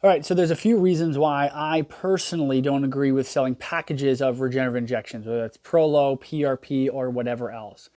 All right, so there's a few reasons why I personally don't agree with selling packages of regenerative injections, whether it's Prolo, PRP, or whatever else.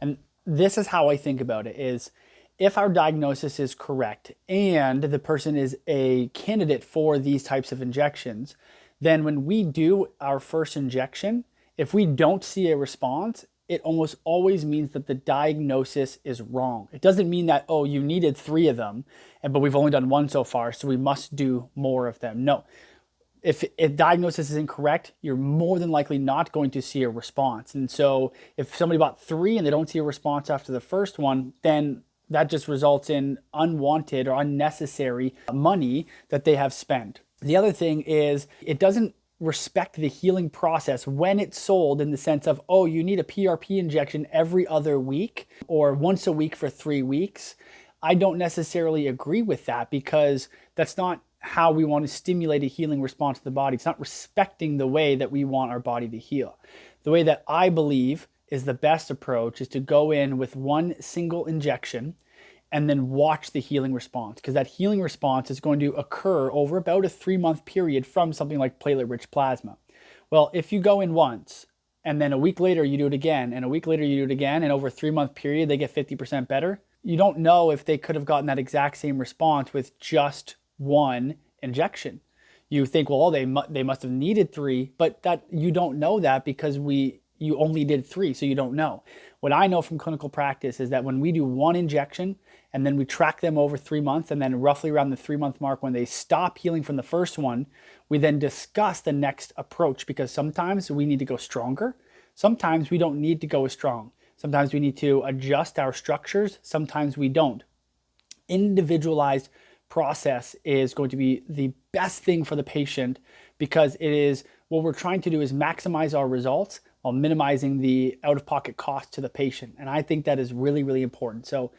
And this is how I think about it is if our diagnosis is correct and the person is a candidate for these types of injections, then when we do our first injection, if we don't see a response, it almost always means that the diagnosis is wrong. It doesn't mean that, oh, you needed 3 of them, but we've only done 1 so far, so we must do more of them. No. If diagnosis is incorrect, you're more than likely not going to see a response. And so if somebody bought 3 and they don't see a response after the first one, then that just results in unwanted or unnecessary money that they have spent. The other thing is it doesn't respect the healing process when it's sold in the sense of, oh, you need a PRP injection every other week or once a week for 3 weeks. I don't necessarily agree with that because that's not how we want to stimulate a healing response to the body. It's not respecting the way that we want our body to heal. The way that I believe is the best approach is to go in with 1 single injection and then watch the healing response, because that healing response is going to occur over about a 3-month period from something like platelet-rich plasma. Well, if you go in once and then a week later you do it again and a week later you do it again and over a 3-month period they get 50% better, you don't know if they could have gotten that exact same response with just 1 injection. You think, well, they must have needed 3, but that you don't know that because you only did 3, so you don't know. What I know from clinical practice is that when we do 1 injection and then we track them over 3 months, and then roughly around the 3-month mark when they stop healing from the first one, we then discuss the next approach, because sometimes we need to go stronger. Sometimes we don't need to go as strong. Sometimes we need to adjust our structures. Sometimes we don't. Individualized process is going to be the best thing for the patient, because it is what we're trying to do is maximize our results while minimizing the out-of-pocket cost to the patient. And I think that is really, really important. So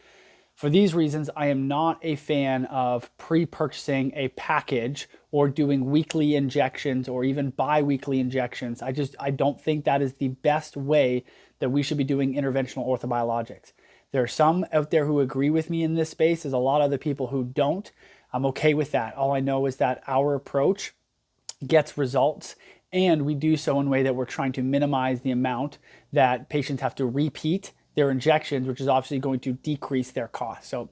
for these reasons, I am not a fan of pre-purchasing a package or doing weekly injections or even bi-weekly injections. I don't think that is the best way that we should be doing interventional orthobiologics. There are some out there who agree with me in this space. There's a lot of other people who don't. I'm okay with that. All I know is that our approach gets results, and we do so in a way that we're trying to minimize the amount that patients have to repeat their injections, which is obviously going to decrease their cost. So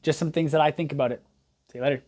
just some things that I think about it. See you later.